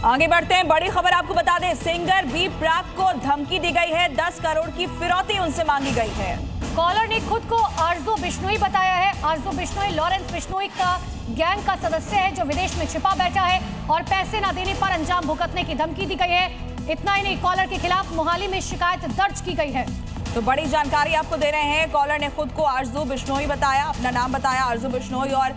आगे बढ़ते हैं, बड़ी खबर आपको बता दें, सिंगर बी प्राक को धमकी दी गई है। 10 करोड़ की फिरौती उनसे मांगी गई है। कॉलर ने खुद को आरजू बिश्नोई बताया है। आरजू बिश्नोई लॉरेंस बिश्नोई का गैंग का सदस्य है जो विदेश में छिपा बैठा है और पैसे न देने पर अंजाम भुगतने की धमकी दी गई है। इतना ही नहीं, कॉलर के खिलाफ मोहाली में शिकायत दर्ज की गई है। तो बड़ी जानकारी आपको दे रहे हैं, कॉलर ने खुद को आरजू बिश्नोई बताया, अपना नाम बताया आरजू बिश्नोई, और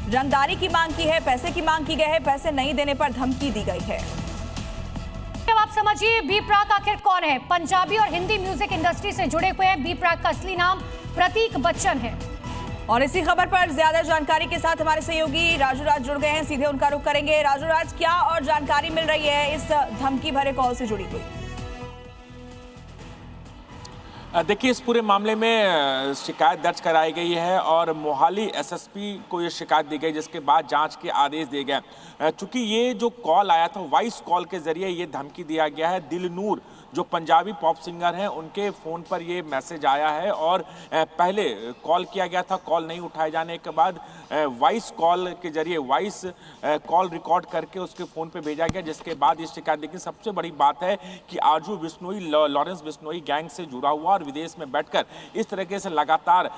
रंगदारी की मांग की है, पैसे की मांग की गई है, पैसे नहीं देने पर धमकी दी गई है। अब आप समझिए बी प्राक आखिर कौन है। पंजाबी और हिंदी म्यूजिक इंडस्ट्री से जुड़े हुए हैं। बी प्राक का असली नाम प्रतीक बच्चन है। और इसी खबर पर ज्यादा जानकारी के साथ हमारे सहयोगी राजू राज जुड़ गए हैं, सीधे उनका रुख करेंगे। राजू राज, क्या और जानकारी मिल रही है इस धमकी भरे कॉल से जुड़ी हुई? देखिए, इस पूरे मामले में शिकायत दर्ज कराई गई है और मोहाली एसएसपी को ये शिकायत दी गई, जिसके बाद जांच के आदेश दिए गए। चूंकि ये जो कॉल आया था, वॉइस कॉल के जरिए ये धमकी दिया गया है। दिलनूर जो पंजाबी पॉप सिंगर हैं, उनके फ़ोन पर ये मैसेज आया है और पहले कॉल किया गया था। कॉल नहीं उठाए जाने के बाद वॉइस कॉल के जरिए वॉइस कॉल रिकॉर्ड करके उसके फ़ोन पे भेजा गया, जिसके बाद ये शिकायत। लेकिन सबसे बड़ी बात है कि आरजू बिश्नोई लॉरेंस बिश्नोई गैंग से जुड़ा हुआ और विदेश में बैठकर इस तरीके से लगातार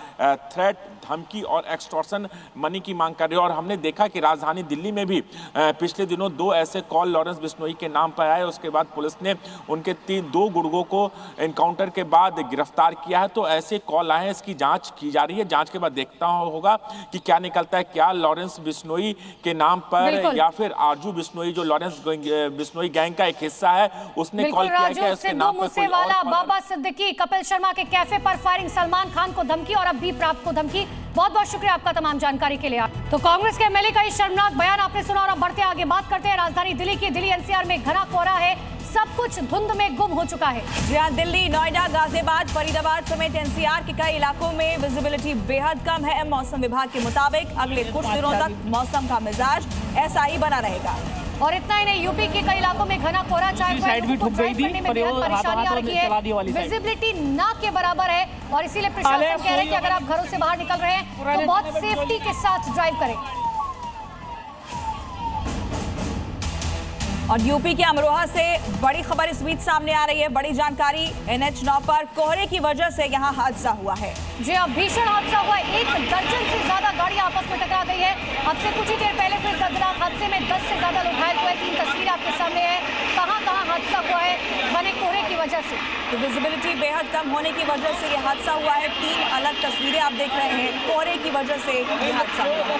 थ्रेट, धमकी और एक्सटॉर्शन मनी की मांग कर रहे हैं। और हमने देखा कि राजधानी दिल्ली में भी पिछले दिनों 2 ऐसे कॉल लॉरेंस बिश्नोई के नाम पर आए। उसके बाद पुलिस ने उनके 2 गुर्गों को एनकाउंटर के बाद गिरफ्तार किया है। तो ऐसे कॉल आए हैं, इसकी जांच की जा रही है। जांच के बाद देखता होगा कि क्या निकलता है। क्या लॉरेंस बिश्नोई के नाम पर या फिर आरजू बिश्नोई जो लॉरेंस बिश्नोई गैंग का एक हिस्सा है, उसने कॉल किया है, उसके नाम पर कोई और? बाबा सिद्दीकी, कपिल शर्मा के कैफे पर फायरिंग, सलमान खान को धमकी और अब बी प्राक को धमकी। बहुत बहुत शुक्रिया आपका तमाम जानकारी के लिए। तो कांग्रेस के एमएलए का ये शर्मनाक बयान आपने सुना और अब बढ़ते आगे बात करते हैं राजधानी दिल्ली की। दिल्ली एनसीआर में घना कोहरा है, सब कुछ धुंध में गुम हो चुका है। जी हाँ, दिल्ली, नोएडा, गाजियाबाद, फरीदाबाद समेत एनसीआर के कई इलाकों में विजिबिलिटी बेहद कम है। मौसम विभाग के मुताबिक अगले कुछ दिनों तक मौसम का मिजाज ऐसा ही बना रहेगा। और इतना ही नहीं, यूपी के कई इलाकों में घना कोहरा साइड भी ठुक गई थी, परेशानी आ रही है। विजिबिलिटी ना के बराबर है और इसीलिए प्रशासन कह रहे हैं कि अगर आप घरों से बाहर निकल रहे हैं तो बहुत सेफ्टी के साथ ड्राइव करें। और यूपी के अमरोहा से बड़ी खबर इस बीच सामने आ रही है, बड़ी जानकारी। NH9 पर कोहरे की वजह से यहां हादसा हुआ है। जी अब भीषण हादसा हुआ है। 1 दर्जन से ज्यादा गाड़ियां आपस में टकरा गई है। अब से कुछ ही देर पहले हुए दर्दनाक हादसे में 10 से ज्यादा लोग घायल हुए। 3 तस्वीरें आपके सामने है, कहां हादसा हुआ है घने कोहरे की वजह से। तो विजिबिलिटी बेहद कम होने की वजह से यह हादसा हुआ है। 3 अलग तस्वीरें आप देख रहे हैं, कोहरे की वजह से यह हादसा हुआ है।